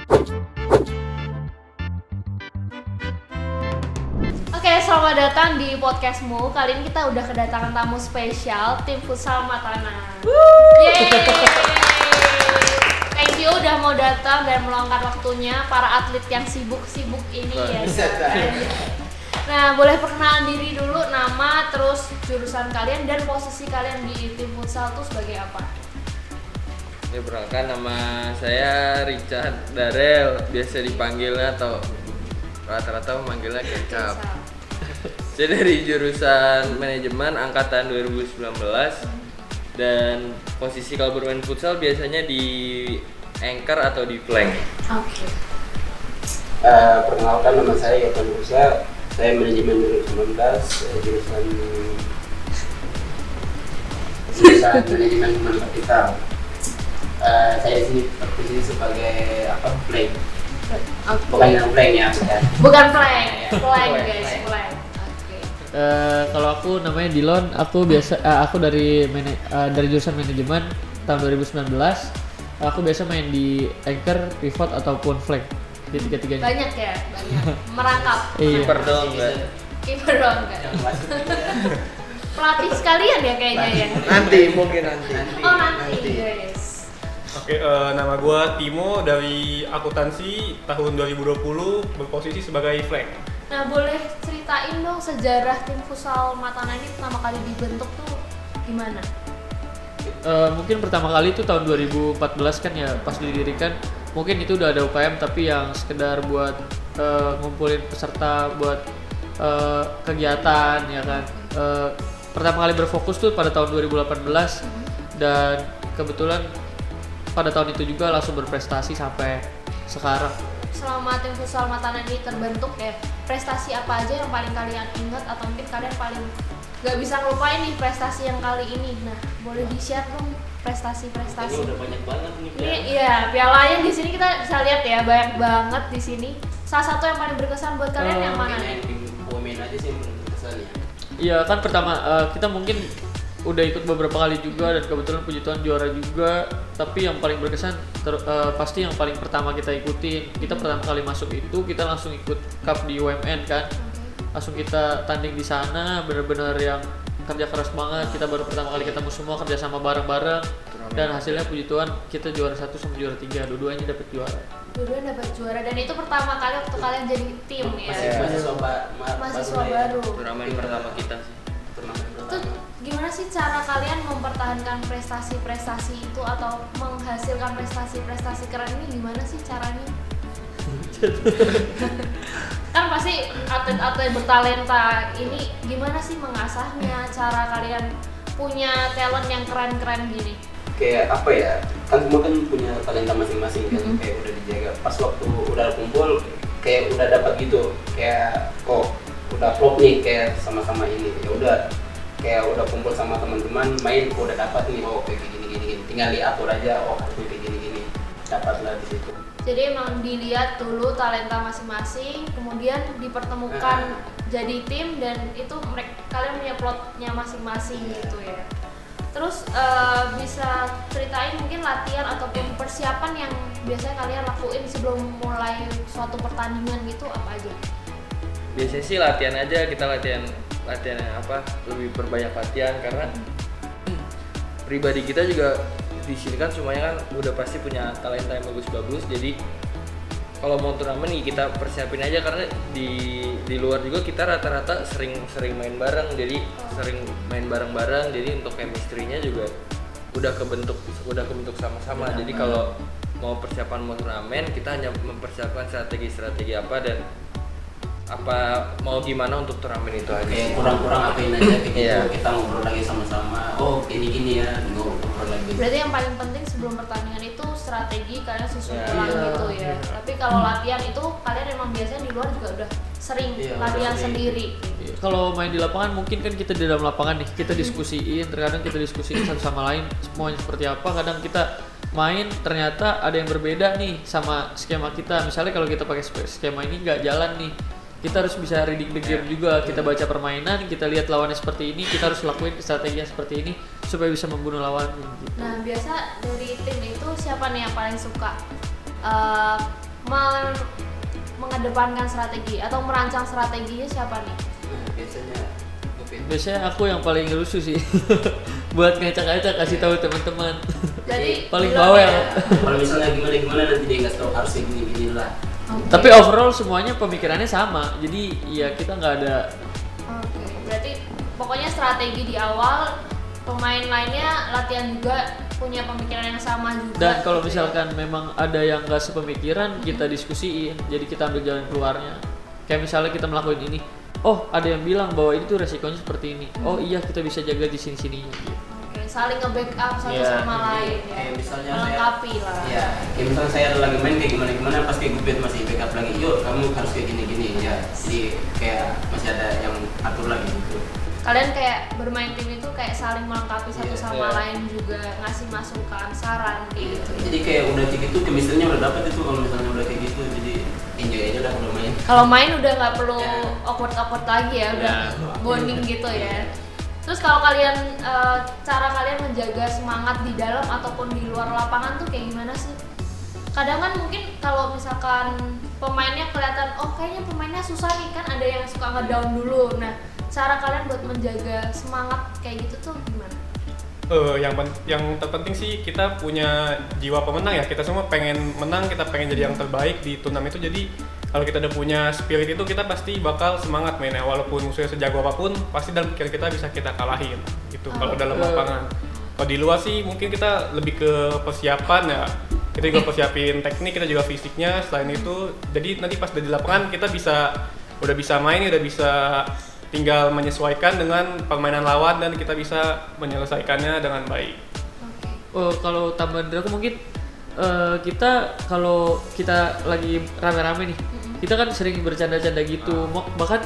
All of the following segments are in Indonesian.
Oke, selamat datang di podcastmu. Kali ini kita udah kedatangan tamu spesial tim futsal Matanan. Yeay! Thank you udah mau datang dan meluangkan waktunya para atlet yang sibuk-sibuk ini ya. Nah, boleh perkenalan diri dulu, nama, terus jurusan kalian dan posisi kalian di tim futsal tuh sebagai apa? Ya, perkenalkan, nama saya Richard Darel, biasa dipanggilnya atau rata-rata memanggilnya Kecap. Saya dari jurusan manajemen angkatan 2019 dan posisi kalau bermain futsal biasanya di anchor atau di flank. Oke. Perkenalkan, nama saya Yohan Musa, saya manajemen 2019, jurusan manajemen human kapital. Saya sini berposisi sebagai flank. Bukan yang flank ya, Bukan flank guys, flank. Oke. Kalau aku namanya Dilon, aku dari jurusan manajemen tahun 2019. Aku biasa main di anchor, pivot ataupun flank di tiga-tiganya. Banyak. Merangkap. Iya. Kiper dong enggak? Kiper dong enggak? Pelatih sekalian ya kayaknya ya. Mungkin nanti. Oh nanti guys. Oke, nama gue Timo dari akuntansi tahun 2020 berposisi sebagai flank. Nah boleh ceritain dong sejarah tim futsal Matanan ini pertama kali dibentuk tuh gimana? Mungkin pertama kali itu tahun 2014 kan ya, pas didirikan. Mungkin itu udah ada UKM tapi yang sekedar buat ngumpulin peserta buat kegiatan ya kan. Pertama kali berfokus tuh pada tahun 2018 dan kebetulan pada tahun itu juga langsung berprestasi sampai sekarang. Selama tim futsal Matanan ini terbentuk ya, prestasi apa aja yang paling kalian ingat atau mungkin kalian paling gak bisa ngelupain nih prestasi yang kali ini? Nah, boleh di-share dong prestasi-prestasi. Ini udah banyak banget nih. Ini iya, pialanya di sini kita bisa lihat ya, banyak banget di sini. Salah satu yang paling berkesan buat kalian yang mana nih? Women aja sih yang berkesan ya. Iya kan pertama kita mungkin udah ikut beberapa kali juga dan kebetulan puji Tuhan juara juga, tapi yang paling berkesan pasti yang paling pertama kita ikutin. Kita pertama kali masuk itu kita langsung ikut cup di UMN kan, langsung kita tanding di sana, bener-bener yang kerja keras banget. Kita baru pertama kali ketemu semua, kerja sama bareng-bareng dan hasilnya puji Tuhan kita juara 1 sama juara 3, dua-duanya dapat juara. Dua-duanya dapat juara dan itu pertama kali waktu kalian jadi tim ya. Mahasiswa baru. Turnamen pertama kita sih. Itu gimana sih cara kalian mempertahankan prestasi-prestasi itu atau menghasilkan prestasi-prestasi keren ini, gimana sih caranya? Kan pasti atlet-atlet bertalenta ini gimana sih mengasahnya, cara kalian punya talent yang keren-keren gini? Kayak apa ya, kan semua kan punya talenta masing-masing kan, kayak udah dijaga. Pas waktu udah kumpul kayak udah dapat gitu, kayak udah klop nih, kayak sama-sama ini ya udah, kayak udah kumpul sama teman-teman main, udah dapat nih, kayak gini, tinggal diatur aja, harus kayak gini, dapatlah di situ. Jadi emang dilihat dulu talenta masing-masing, kemudian dipertemukan jadi tim dan itu kalian punya plotnya masing-masing gitu ya. Terus bisa ceritain mungkin latihan ataupun persiapan yang biasanya kalian lakuin sebelum mulai suatu pertandingan gitu apa aja? Biasanya sih latihan aja, kita latihan yang lebih perbanyak latihan karena pribadi kita juga di sini kan semuanya kan udah pasti punya talenta yang bagus-bagus. Jadi kalau mau turnamen nih kita persiapin aja karena di luar juga kita rata-rata sering main bareng, jadi sering main bareng-bareng, jadi untuk chemistry-nya juga udah kebentuk sama-sama. Jadi kalau mau persiapan mau turnamen kita hanya mempersiapkan strategi apa dan apa mau gimana untuk turnamen itu aja. Kayak kurang-kurang apain aja gitu. Kita ngobrol lagi sama-sama. Gini ya, ngobrol lagi. Berarti yang paling penting sebelum pertandingan itu strategi kalian susun ulang gitu ya. Tapi kalau latihan itu kalian emang biasanya di luar juga udah sering latihan sendiri. Kalau main di lapangan mungkin kan kita di dalam lapangan nih, kita diskusiin, terkadang kita diskusiin satu sama lain semuanya seperti apa. Kadang kita main ternyata ada yang berbeda nih sama skema kita. Misalnya kalau kita pakai skema ini nggak jalan nih, kita harus bisa reading the game juga. Kita baca permainan, kita lihat lawannya seperti ini, kita harus lakuin strateginya seperti ini supaya bisa membunuh lawan gitu. Nah biasa dari tim itu siapa nih yang paling suka mengedepankan strategi atau merancang strateginya siapa nih? Nah, biasanya Biasanya aku yang paling rusuh sih. Buat ngacak-ngacak kasih tahu teman-teman. Jadi Paling duluan bawel. ya. kalau misalnya gimana nanti dia nggak tahu harusnya gini lah. Oke. Tapi overall semuanya pemikirannya sama. Jadi ya kita nggak ada. Oke, berarti pokoknya strategi di awal, pemain lainnya latihan juga punya pemikiran yang sama juga. Dan kalau gitu ya. misalkan memang ada yang nggak sepemikiran, kita diskusiin. Jadi kita ambil jalan keluarnya. Kayak misalnya kita melakukan ini, oh ada yang bilang bahwa itu resikonya seperti ini. Oh iya kita bisa jaga di sini-sininya. Gitu. Oke, saling nge-backup satu Iya. sama lain ya. Kayak misalnya melengkapi lah. Ya, kayak misalnya saya ada lagi main kayak gimana pasti gue masih backup lagi. Yuk, kamu harus kayak gini ya. Jadi kayak masih ada yang atur lagi gitu. Kalian kayak bermain tim itu kayak saling melengkapi satu Iya, sama iya. lain juga, ngasih masukan, saran kayak gitu. Jadi kayak udah kayak gitu chemistry-nya udah dapet itu kalau misalnya udah kayak gitu. Jadi enjoy aja udah kalau main. Kalau main udah nggak perlu Ya. awkward lagi ya, udah Ya. bonding gitu ya. Terus kalau kalian cara kalian menjaga semangat di dalam ataupun di luar lapangan tuh kayak gimana sih? Kadang kan mungkin kalau misalkan pemainnya kelihatan, oh kayaknya pemainnya susah nih, kan ada yang suka ngedown dulu. Nah, cara kalian buat menjaga semangat kayak gitu tuh gimana? Yang terpenting sih kita punya jiwa pemenang ya. Kita semua pengen menang, kita pengen jadi yang terbaik di turnamen itu. Jadi kalau kita udah punya spirit itu, kita pasti bakal semangat mainnya. Walaupun musuhnya sejago apapun, pasti dalam pikiran kita bisa kita kalahin. Gitu. Kalau dalam lapangan. Kalau di luar sih mungkin kita lebih ke persiapan ya. Kita juga persiapin teknik, kita juga fisiknya. Selain itu, jadi nanti pas udah di lapangan kita udah bisa main, udah bisa tinggal menyesuaikan dengan permainan lawan dan kita bisa menyelesaikannya dengan baik. Oke. Oh, kalau tambahan dari aku mungkin kita kalau kita lagi rame-rame nih, kita kan sering bercanda-canda gitu. Bahkan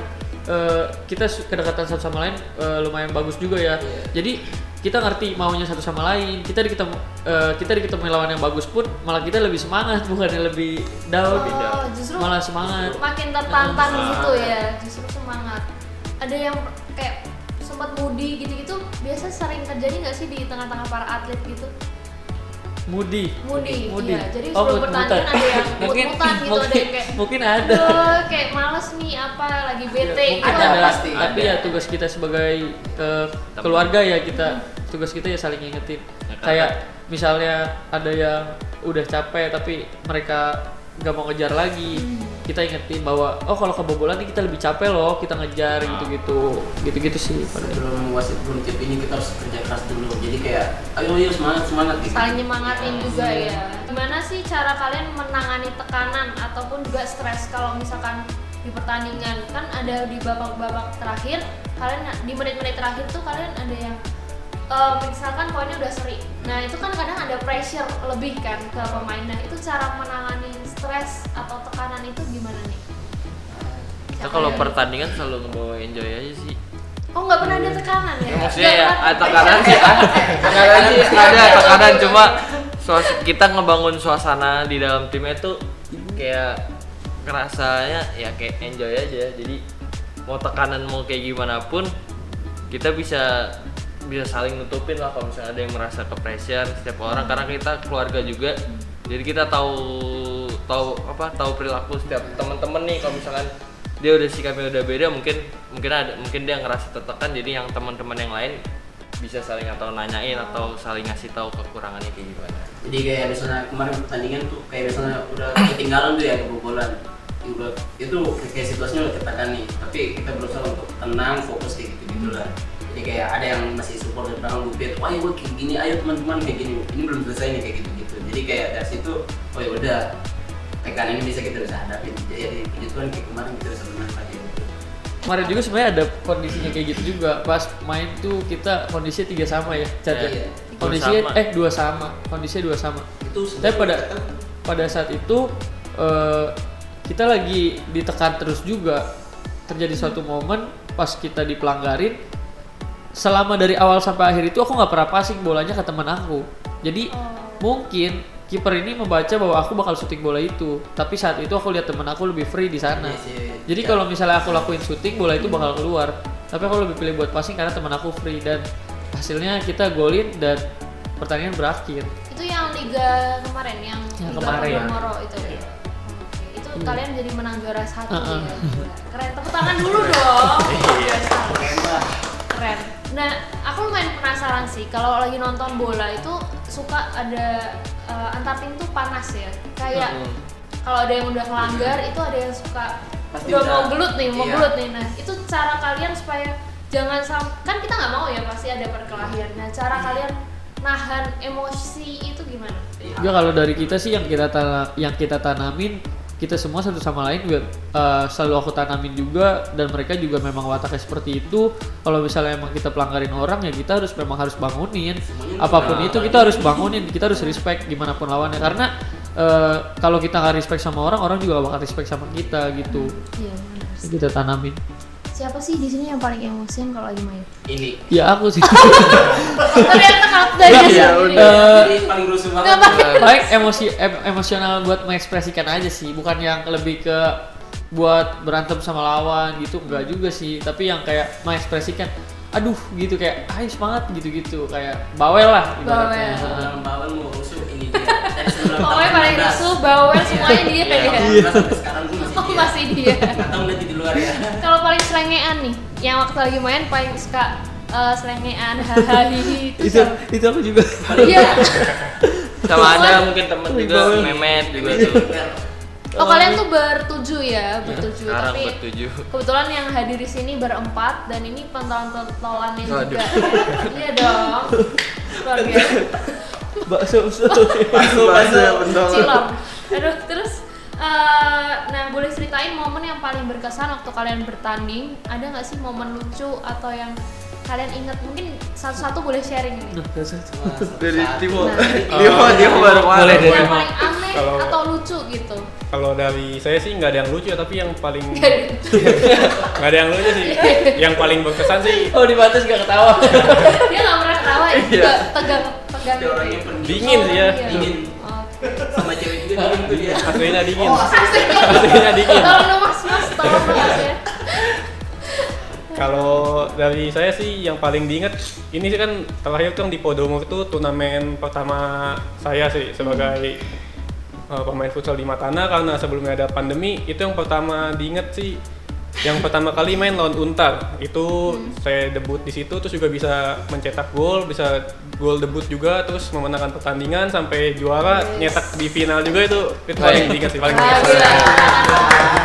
kita kedekatan satu sama lain lumayan bagus juga ya. Jadi kita ngerti maunya satu sama lain. Kita diketemu lawan yang bagus pun malah kita lebih semangat, bukannya lebih down. Oh, justru Malah semangat. makin tertantang gitu ya, justru semangat. Ada yang kayak sempat moody gitu-gitu, biasa sering terjadi nggak sih di tengah-tengah para atlet gitu? Moody. Iya. Jadi Oh, sebelum pertandingan ada yang mut-mutan gitu, ada yang kayak mungkin ada. "Aduh, kayak males nih apa lagi bete gitu. Mungkin Ada, ada, pasti tapi ada. ya tugas kita sebagai keluarga ya, tugas kita ya saling ngingetin. Kayak misalnya ada yang udah capek tapi mereka nggak mau ngejar lagi, kita ingetin bahwa oh kalau kebobolan nih kita lebih capek loh, kita ngejar gitu sih. Sebelum wasit belum tip ini kita harus kerja keras dulu. Jadi kayak ayo semangat gitu. Saling nyemangatin juga ya. Gimana sih cara kalian menangani tekanan ataupun juga stres kalau misalkan di pertandingan? Kan ada di babak-babak terakhir, kalian di menit-menit terakhir tuh kalian ada yang misalkan poinnya udah seri. Nah itu kan kadang ada pressure lebih kan ke pemain. Nah itu cara menangani stres atau tekanan itu gimana nih? Kita kalau pertandingan selalu ngebawa enjoy aja sih. Oh nggak pernah ada tekanan ya? Maksudnya ya Nggak tekanan sih tekanan sih ada tekanan, cuma kita ngebangun suasana di dalam timnya tuh kayak ngerasanya ya kayak enjoy aja. Jadi mau tekanan mau kayak gimana pun kita bisa saling nutupin lah kalau misalnya ada yang merasa ke pressure setiap orang, karena kita keluarga juga. Jadi kita tahu perilaku setiap teman-teman nih. Kalau misalkan dia udah sikapnya udah beda, mungkin dia ngerasa tertekan, jadi yang teman-teman yang lain bisa saling atau nanyain atau saling ngasih tahu kekurangannya kayak gimana. Jadi kayak misalnya kemarin pertandingan tuh kayak misalnya udah ketinggalan tuh ya kebobolan. Itu kayak situasinya udah ketakan nih, tapi kita berusaha untuk tenang, fokus kayak gitu lah. Jadi kayak ada yang masih support di belakang gue, wah gue kayak gini, ayo teman-teman kayak gini, ini belum selesai nih kayak gitu. Jadi kayak dari situ, oh ya udah, tekanan ini kita bisa hadapin. Jadi itu kan kayak kemarin kita bisa menang lagi. Kemarin juga sebenarnya ada kondisinya kayak gitu juga. Pas main tuh kita kondisinya 3 sama ya, Cat ya. Iya. Kondisinya 2 sama. Kondisinya 2 sama. Itu Tapi pada saat itu kita lagi ditekan terus juga. Terjadi suatu momen pas kita dipelanggarin. Selama dari awal sampai akhir itu aku nggak pernah passing bolanya ke teman aku. Jadi mungkin kiper ini membaca bahwa aku bakal syuting bola itu. Tapi saat itu aku lihat teman aku lebih free di sana. Jadi kalau misalnya aku lakuin syuting, bola itu bakal keluar. Tapi aku lebih pilih buat passing karena teman aku free, dan hasilnya kita golin dan pertandingan berakhir. Itu yang liga kemarin, yang liga kemarin. Podomoro itu. Iya. Oke, itu kalian jadi menang juara 1 ya. Gila. Keren, tepuk tangan dulu dong. Biasa. Keren. Nah, aku lumayan penasaran sih kalau lagi nonton bola itu suka ada antar tim tuh panas ya. Kayak kalau ada yang udah ngelanggar itu ada yang suka Pasti udah bisa. mau gelut nih. Iya. Nah, itu cara kalian supaya jangan kan kita nggak mau ya pasti ada perkelahian. Nah, cara kalian nahan emosi itu gimana? Enggak, kalau dari kita sih yang kita tanamin, kita semua satu sama lain selalu aku tanamin juga, dan mereka juga memang wataknya seperti itu. Kalau misalnya emang kita pelanggarin orang ya kita memang harus bangunin. Apapun itu kita harus bangunin, kita harus respect gimana pun lawannya, karena kalau kita nggak respect sama orang juga gak bakal respect sama kita gitu. Iya, benar. Kita tanamin. Siapa sih di sini yang paling emosian kalau lagi main? Ini. Ya aku sih. Ternyata kalau dari Iya, sendiri. Ini paling rusuh banget. Baik emosional buat mengekspresikan aja sih, bukan yang lebih ke buat berantem sama lawan gitu, enggak juga sih, tapi yang kayak mengekspresikan aduh gitu, kayak ayo semangat gitu-gitu, kayak bawel lah ibaratnya. Dalam bawel mau rusuh ini dia. Dari sebelum Pokoknya tahun paling 16. rusuh, bawel semuanya dia Iya, ya. sampai sekarang tuh masih Oh, dia. masih dia. Nggak tahu nanti di luar ya. Kalau paling selengean nih, yang waktu lagi main paling suka selengean, hahaha. Itu aku juga. Iya. Sama ada mungkin temen juga Memet juga tuh. Oh, kalian tuh bertujuh ya, bertujuh. Sekarang Tapi bertujuh. kebetulan yang hadir di sini berempat dan ini pentolan-pentolannya juga. Waduh. Iya dong. Luar biasa. Bakso. Bahasa pentolan. Cilok. Aduh, terus nah boleh ceritain momen yang paling berkesan waktu kalian bertanding? Ada nggak sih momen lucu atau yang kalian ingat? Mungkin satu-satu boleh sharing nih. Dari Timo. Nah, Dia baru Boleh kemarin. deh. yang paling aneh Kalau- atau lucu gitu. Kalau dari saya sih nggak ada yang lucu ya, tapi yang paling Iya. nggak ada yang lucu sih. Yang paling berkesan sih Oh, di batas gak ketawa. Dia nggak pernah ketawa, Iya. juga tegang Dia gitu orangnya ya. pendiam. dingin sih ya. Iya. Dingin. Oke. Sama cewek juga dingin tuh dia. Aslinya dingin. Aslinya. Aslinya dingin. Tolong dong mas, tolong dong mas ya. Kalau dari saya sih yang paling diingat ini sih kan terakhir tuh yang di Podomoro itu turnamen pertama saya sih sebagai pemain futsal di Matana, karena sebelumnya ada pandemi. Itu yang pertama diingat sih, yang pertama kali main lawan Untar itu saya debut di situ, terus juga bisa mencetak gol, bisa gol debut juga, terus memenangkan pertandingan sampai juara, nyetak di final juga. Itu paling diingat sih, paling Ah, diingat. gila.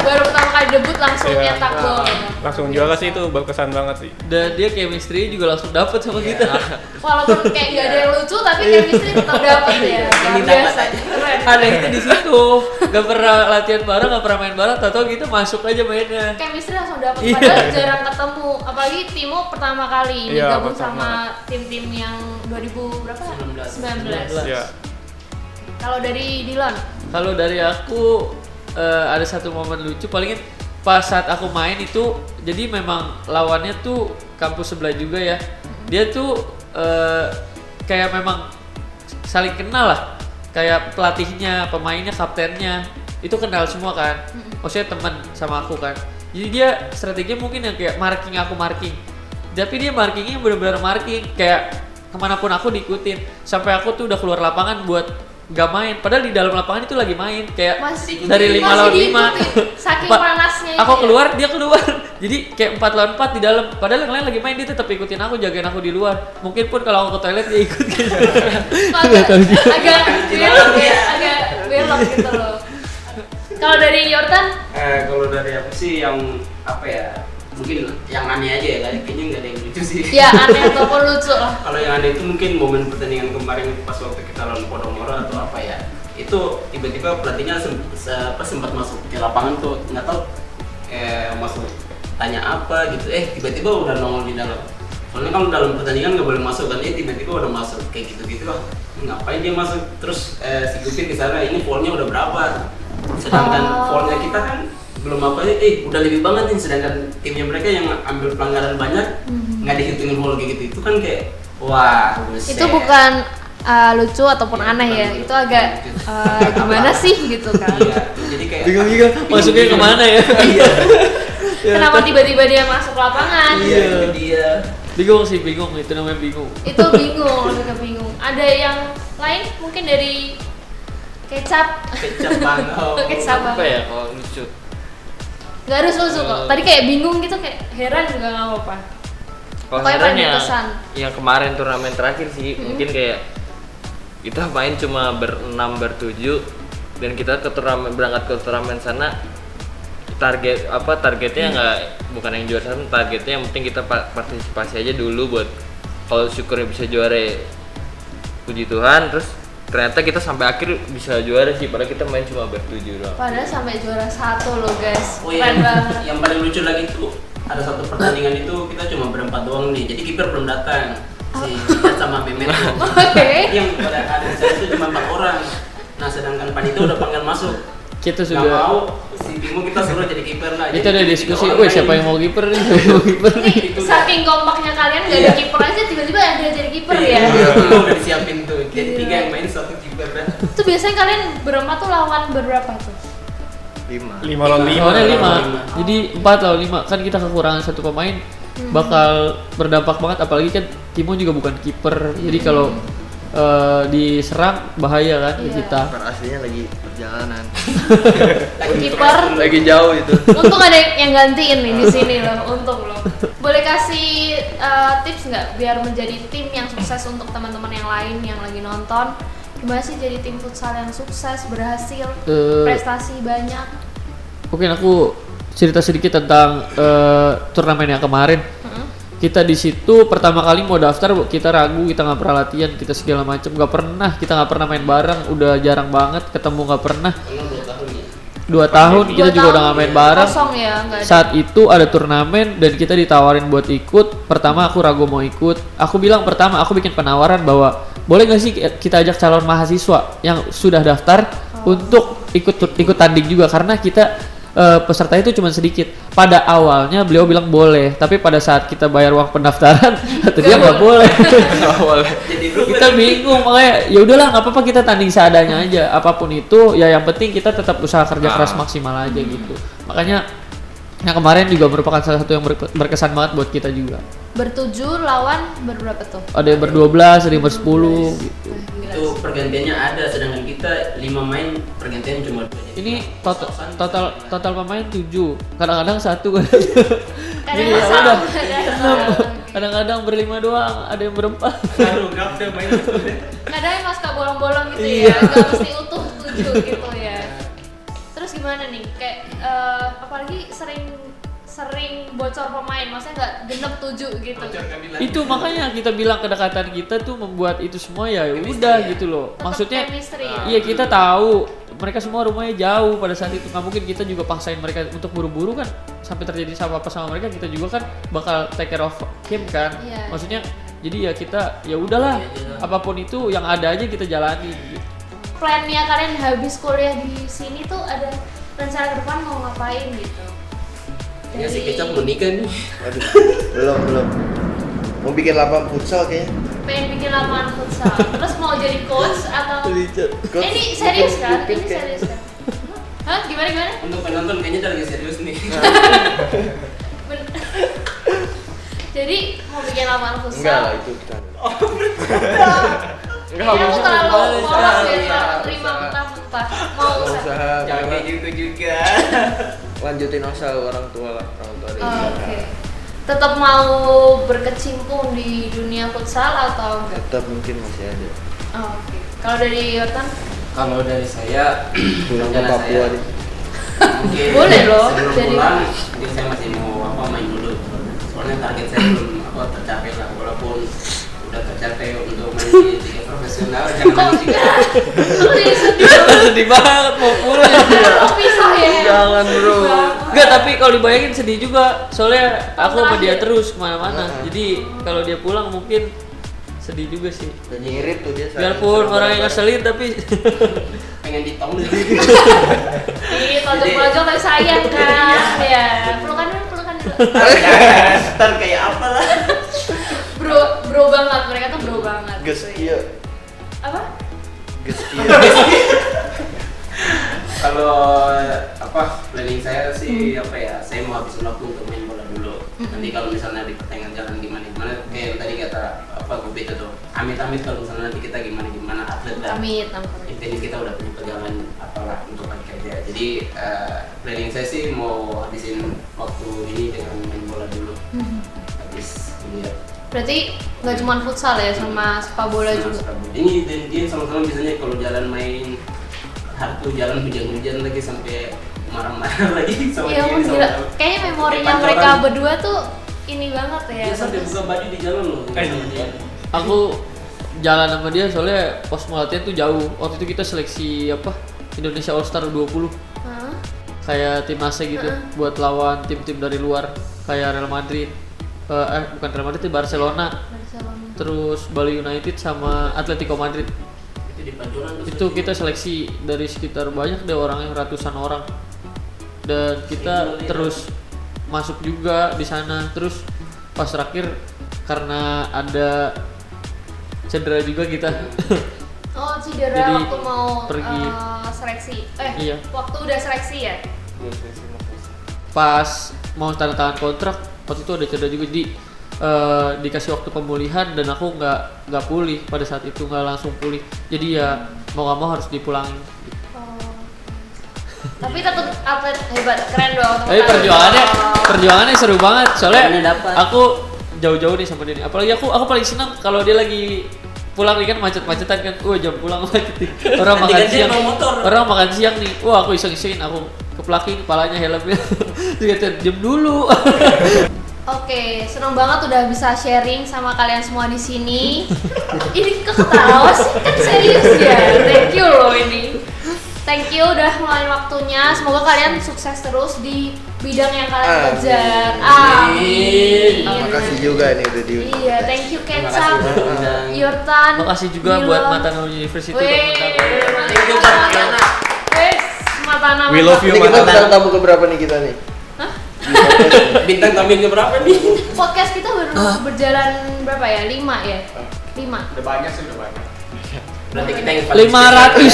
Baru pertama kali debut langsung Iya. nyetak gol. Langsung juara sih, itu berkesan banget sih. Dan dia chemistry juga langsung dapet sama kita. Walaupun kayak gak ada yang lucu, tapi chemistry tetap dapet ya. Luar Ini biasa. dapat aja. Keren. Anehnya di situ, gak pernah latihan bareng, gak pernah main bareng, tau gitu masuk aja mainnya. Chemistry langsung dapet, Iya. padahal jarang ketemu. Apalagi Timo pertama kali ini Iya, gabung pertama. sama tim-tim yang 2000 berapa? 19. Ya. Kalau dari Dylan, Kalau dari aku ada satu momen lucu, palingin pas saat aku main itu, jadi memang lawannya tuh kampus sebelah juga ya. Dia tuh kayak memang saling kenal lah, kayak pelatihnya, pemainnya, kaptennya itu kenal semua kan. Maksudnya teman sama aku kan. Jadi dia strateginya mungkin yang kayak marking, aku marking. Tapi dia markingnya benar-benar marking, kayak kemanapun aku diikutin. Sampai aku tuh udah keluar lapangan buat gak main, padahal di dalam lapangan itu lagi main, kayak masih dari 5 masih lawan 5 diikutin, saking panasnya itu aku ya. keluar, dia keluar. Jadi kayak 4 lawan 4 di dalam, padahal yang lain lagi main, dia tetap ikutin aku, jagain aku di luar. Mungkin pun kalau aku ke toilet dia ikut gitu. agak belok ya, agak belok gitu loh. Kalau dari Yordan, Kalau dari aku sih yang apa ya? Mungkin yang aneh aja ya, kayaknya nggak ada yang lucu sih. ya aneh ataupun lucu lah. Kalau yang aneh itu mungkin momen pertandingan kemarin pas waktu kita lawan Podomoro atau apa ya, itu tiba-tiba pelatihnya sempat masuk ke lapangan tuh, nggak tahu masuk tanya apa gitu, tiba-tiba udah nongol di dalam. Soalnya kalau dalam pertandingan nggak boleh masuk kan, tiba-tiba udah masuk kayak gitu-gitu lah. Ngapain dia masuk? Terus si Gupit di sana, ini foulnya udah berapa? Sedangkan foulnya kita kan belum apa udah lebih banget nih, sedangkan timnya mereka yang ambil pelanggaran banyak nggak dihitungin foul kayak gitu. Itu kan kayak wah buset. Itu bukan lucu ataupun aneh ya, itu agak gimana sih gitu kan. Iya, jadi kayak Bingung juga masuknya kemana ya. Iya. Kenapa tiba-tiba dia masuk lapangan? Iya, itu dia. Bingung sih, bingung, itu namanya bingung. Itu bingung, lebih ke bingung. Ada yang lain mungkin dari Kecap. Kecap bangau. Kecap Apa ya kalau lucu? Gak harus lucu kok. Tadi kayak bingung gitu, kayak heran juga nggak apa-apa. Kalau Pokoknya heran paling ya berkesan. yang kemarin turnamen terakhir sih mungkin kayak kita main cuma berenam bertujuh dan kita ke turnamen, berangkat ke turnamen sana targetnya nggak bukan yang juara satu, targetnya yang penting kita partisipasi aja dulu buat kalau syukurnya bisa juara puji Tuhan, terus ternyata kita sampai akhir bisa juara sih padahal kita main cuma bertujuh doang. Padahal sampai juara 1 loh guys. Oh Keren banget. yang paling lucu lagi tuh ada satu pertandingan itu kita cuma berempat doang nih, jadi kiper belum datang. Si Richard sama Mehmet tuh. Oke. Yang ada di sana itu cuma 4 orang. Nah sedangkan panitia udah panggil masuk. Kita Nggak sudah mau, si Bimo kita suruh jadi kiper lah. kita Jadi udah tiga diskusi, orang woi main. siapa yang mau kiper nih? Siapa yang mau kiper nih? Nih, saking kompaknya kalian gak ada kiper aja tiba-tiba ada jadi kiper ya. Iya, itu udah disiapin tuh. Jadi 3 yang main 1 kiper dah. Itu biasanya kalian berempat tuh lawan berapa tuh? 5. 5 lawan 5. Lawannya 5. Lima. Jadi 4 lawan 5. Kan kita kekurangan satu pemain bakal berdampak banget, apalagi kan Timo juga bukan kiper. Jadi kalau diserang bahaya kan ke Iya. kita. Kiper aslinya lagi perjalanan. Kiper. Lagi jauh itu. Untung ada yang gantiin nih di sini loh, untung loh. Boleh kasih tips nggak biar menjadi tim yang sukses untuk teman-teman yang lain yang lagi nonton? Gimana sih jadi tim futsal yang sukses, berhasil, prestasi banyak? Mungkin aku cerita sedikit tentang turnamen yang kemarin. Kita di situ pertama kali mau daftar, kita ragu, kita nggak pernah latihan, kita segala macam kita nggak pernah main bareng, udah jarang banget ketemu, nggak pernah. 2 tahun kita juga udah nggak main bareng. Kosong ya, nggak ada. Saat itu ada turnamen dan kita ditawarin buat ikut. Pertama aku ragu mau ikut. Aku bilang pertama aku bikin penawaran bahwa boleh nggak sih kita ajak calon mahasiswa yang sudah daftar untuk ikut tanding juga, karena kita peserta itu cuma sedikit. Pada awalnya beliau bilang boleh, tapi pada saat kita bayar uang pendaftaran kata dia nggak boleh. Jadi Kita bingung, makanya ya udahlah nggak apa-apa, kita tanding seadanya aja. Apapun itu ya yang penting kita tetap usaha kerja keras maksimal aja gitu. Makanya yang kemarin juga merupakan salah satu yang berkesan banget buat kita juga. Bertujuh lawan berberapa tuh? Ada yang ber-12, ada yang ber-10 gitu. Gila itu pergantiannya ada, sedangkan kita 5 main pergantian cuma 2. Ini total pemain 7. Kadang-kadang 1 kan. Kadang Jadi ya sama, udah. kadang. Kadang-kadang ber-5 doang, ada yang ber-4. Baru gak main itu deh. Kadang emang suka bolong-bolong gitu ya, gak mesti utuh 7 gitu ya. Terus gimana nih, kayak apalagi sering bocor pemain, maksudnya nggak genep 7 gitu. Itu makanya kita bilang kedekatan kita tuh membuat itu semua ya udah gitu loh. Tetap Maksudnya chemistry ya. iya, kita tahu mereka semua rumahnya jauh pada saat itu, nggak mungkin kita juga paksain mereka untuk buru-buru kan, sampai terjadi apa-apa sama mereka, kita juga kan bakal take care of him kan. Iya. Maksudnya jadi ya kita ya udahlah, apapun itu yang ada aja kita jalani gitu. Plannya kalian habis kuliah di sini tuh ada rencana ke depan mau ngapain gitu? Ya si Kecap mau nikah nih. Aduh, belum. Mau bikin lapangan futsal kayaknya. Pengen bikin lapangan futsal, terus mau jadi coach atau? Ini serius kan? Ini serius kan? Hah? Gimana? Untuk penonton kayaknya dia lagi serius nih. Ben- Jadi mau bikin lapangan futsal? Enggak lah, itu kita. Enggak, aku terlalu polos ya, terima mentah-mentah. Mau usaha. Usaha Jangan karena kayak gitu juga. lanjutin usaha orang tua lah, orang tua dia. Oke. Tetap mau berkecimpung di dunia futsal atau enggak? Tetap mungkin masih ada. Oke. Kalau dari Yortan? Kalau dari saya Pulang ke rencana Papua saya, nih. mungkin Boleh loh, sebelum jadi- pulang mungkin saya masih mau main dulu. Soalnya target saya belum tercapai lah, walaupun udah tercapai untuk main di liga profesional. Jangan Kok main juga. enggak? Aku jadi sedih. Sedih banget mau pulang. Mau pisah ya? Jangan bro. Enggak, tapi kalau dibayangin sedih juga. Soalnya aku sama dia Terakhir. terus kemana-mana. Jadi kalau dia pulang mungkin sedih juga sih. Udah nyirit tuh dia. Biarpun orang yang ngeselin tapi Pengen ditong deh. Ih, tonjok-tonjok tapi sayang kan? Ya, pelukan dulu. Ntar kayak apa lah. Bro banget, mereka tuh bro banget. Gestia. Apa? Gestia. Kalau planning saya sih apa ya, saya mau habisin waktu untuk main bola dulu. Nanti kalau misalnya di pertengahan jalan gimana kayak tadi kata apa Gobito tuh. Amit-amit kalau misalnya nanti kita gimana atlet dan Amit. intinya kita udah punya pegangan apalah untuk lagi kerja. Jadi planning saya sih mau habisin waktu ini dengan main bola dulu. Habis kuliah. Berarti nggak cuma futsal ya, sama sepak bola juga. Ini dan dia sama-sama biasanya kalau jalan main Sabtu jalan hujan-hujan lagi sampai marah-marah lagi sama Iya, dia. gila. Kayaknya memorinya Pancoran. mereka berdua tuh ini banget ya. Dia sampai buka baju di jalan loh. Sama dia. Aku jalan sama dia soalnya pas mau latihan tuh jauh. Waktu itu kita seleksi apa? Indonesia All Star 20. Hah? Kayak timnasnya gitu buat lawan tim-tim dari luar kayak Real Madrid. Bukan Real Madrid, Barcelona. Barcelona. Terus Bali United sama Atletico Madrid. Itu di Pancoran tuh. Itu kita seleksi dari sekitar banyak deh orangnya, ratusan orang. Dan kita terus masuk juga di sana. Terus pas terakhir karena ada cedera juga kita. Oh, cedera Jadi, waktu mau pergi. seleksi. Iya. Waktu udah seleksi ya? Pas mau tanda tangan kontrak waktu itu ada cedera juga, jadi dikasih waktu pemulihan dan aku nggak pulih pada saat itu, nggak langsung pulih, jadi ya mau nggak mau harus dipulangin. Oh. Tapi tetap atlet hebat, keren dong. Tapi perjuangannya seru banget soalnya Poinnya dapat. aku jauh-jauh nih sama dia nih. Apalagi aku paling senang kalau dia lagi pulang nih kan macet-macetan kan, jam pulang macet nih. Orang makan Ganti-gantian siang, bawa motor. orang makan siang nih, aku iseng-isengin, aku keplakin kepalanya helmnya, terus kata jam dulu. Oke, seneng banget udah bisa sharing sama kalian semua di sini. Ini ketawa sih, kan serius ya. Thank you loh ini. Thank you udah ngeluarin waktunya. Semoga kalian sukses terus di bidang yang kalian kejar. Amin. Makasih juga nih udah di. Iya, thank you Terima Kecap, kasih udah undang. Yurtan. Makasih juga Bila. buat Matano University udah Wih, mengundang. Thank you, Pak Matana. Wes, Matana. We love you, Ini kita Matana. bintang tamu keberapa nih kita nih? Bintang tamu ke berapa nih? Podcast kita baru berjalan berapa ya? 5 ya? 5. Udah banyak sih, udah banyak. Berarti kita yang paling 500.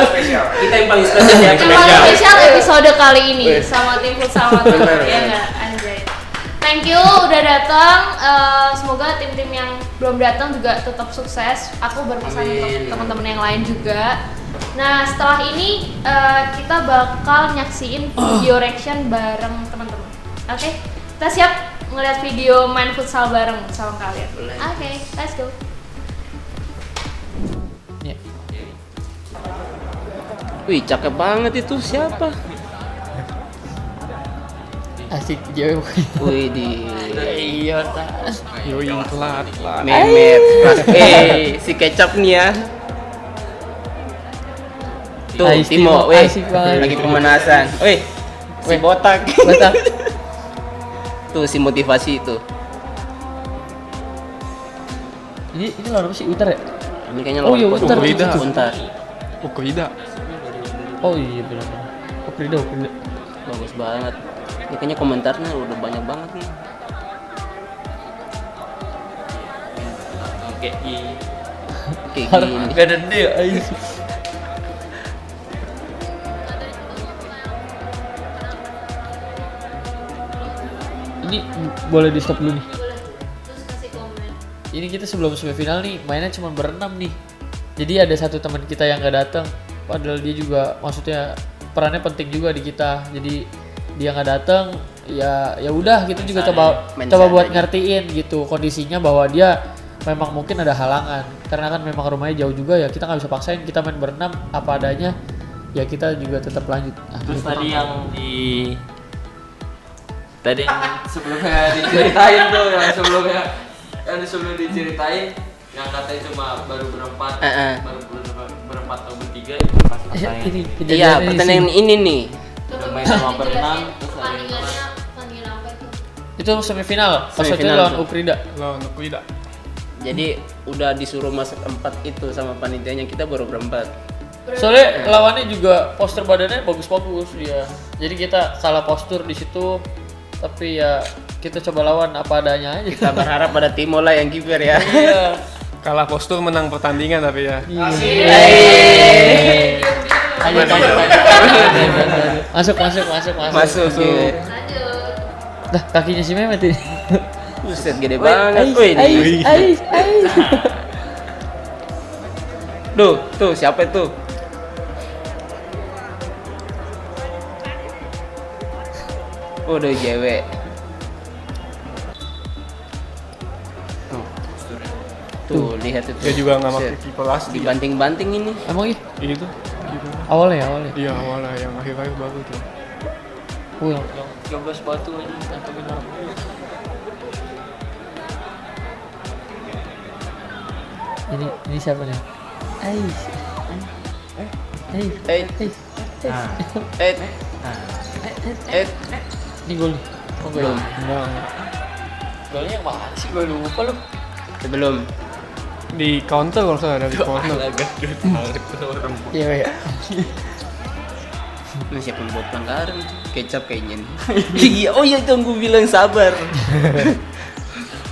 Spesial. Kita yang paling spesial ya. Yang paling spesial episode kali ini sama tim futsal Matana, Bener, ya bener. nggak? Anjay. Thank you udah datang. Semoga tim-tim yang belum datang juga tetap sukses. Aku berpesan untuk Amin. teman-teman yang lain juga. Nah, setelah ini kita bakal nyaksiin video reaction bareng teman-teman. Oke, kita siap ngeliat video main futsal bareng sama kalian. Boleh. Oke, let's go. Ya. Wih, cakep banget itu siapa? Asik jauh. Wih di Iya tas. Yoi, telat. Memet. Si Kecap nih ya. Tuh, Ais Timo, Timo, weh, asik banget. lagi pemanasan. Weh, si Weh. botak. Batak. Tuh si motivasi itu. Ini lawan apa sih? Utar ya? Ini kayaknya Oh, iya, lawan Untar. Untar. Ukrida. Oh iya benar. Oprida. Bagus banget. Ini kayaknya komentarnya udah banyak banget nih. Oke. Kayak gini. Gak ada dia. Ini boleh di stop dulu nih. Boleh. Terus kasih komen. Ini kita sebelum semifinal nih mainnya cuma berenam nih. Jadi ada satu teman kita yang nggak datang. Padahal dia juga maksudnya perannya penting juga di kita. Jadi dia nggak datang, ya udah kita juga Main coba buat seadanya. ngertiin gitu kondisinya bahwa dia memang mungkin ada halangan karena kan memang rumahnya jauh juga ya, kita nggak bisa paksain, kita main berenam apa adanya ya, kita juga tetap lanjut. Terus tadi yang sebelumnya diceritain tuh, yang sebelum diceritain yang katanya cuma baru berempat, baru berempat atau bertiga itu pas pertandingan. ini Iya, kejadiannya di pertandingan sini. ini nih. Udah main sama berenam, terus ada yang Pertandingan apa itu? Itu semifinal, pas itu Semifinal lawan tuh. Ukrida. Lawan Ukrida. Jadi udah disuruh masuk 4 itu sama panitianya, kita baru berempat. Soalnya lawannya juga postur badannya bagus-bagus dia. Jadi kita salah postur di situ, tapi ya kita coba lawan apa adanya aja. Kita berharap pada Timo lah yang kiper ya. Iya. Kalah postur menang pertandingan tapi ya. Ayo, masuk. Masuk. Lanjut. Dah kakinya si Mehmet ini. Buset gede banget. Wih, Ais. tuh siapa itu? Udah cewek. Tuh, lihat itu. Dia juga nggak pakai Buset. kiper asli. Dibanting-banting ini. Emang iya? Gitu. Awalnya. Iya awalnya yang akhir-akhir baru tuh. Yang 13 batu aja cantongin orang. Ini siapa nih? Ais. Ini gol. Oh, gol. Belum. Golnya yang mana sih? Gue lupa lu. Belum. Di counter kalau salah dari corner. Iya. Nah, siapa yang buat pelanggaran tuh? Kecap kayaknya nih. Iya, oh iya itu yang gue bilang sabar.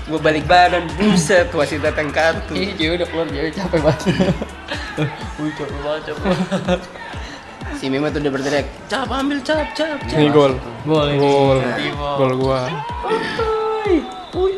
Gue balik badan, buset, wasit datang kartu. Ini cewek udah keluar, cewek capek banget. Capek banget. Si Mima tuh udah berteriak, cap ambil cap. Ini gol. Gol ini. Gol. Timo. Gol gua. Uy,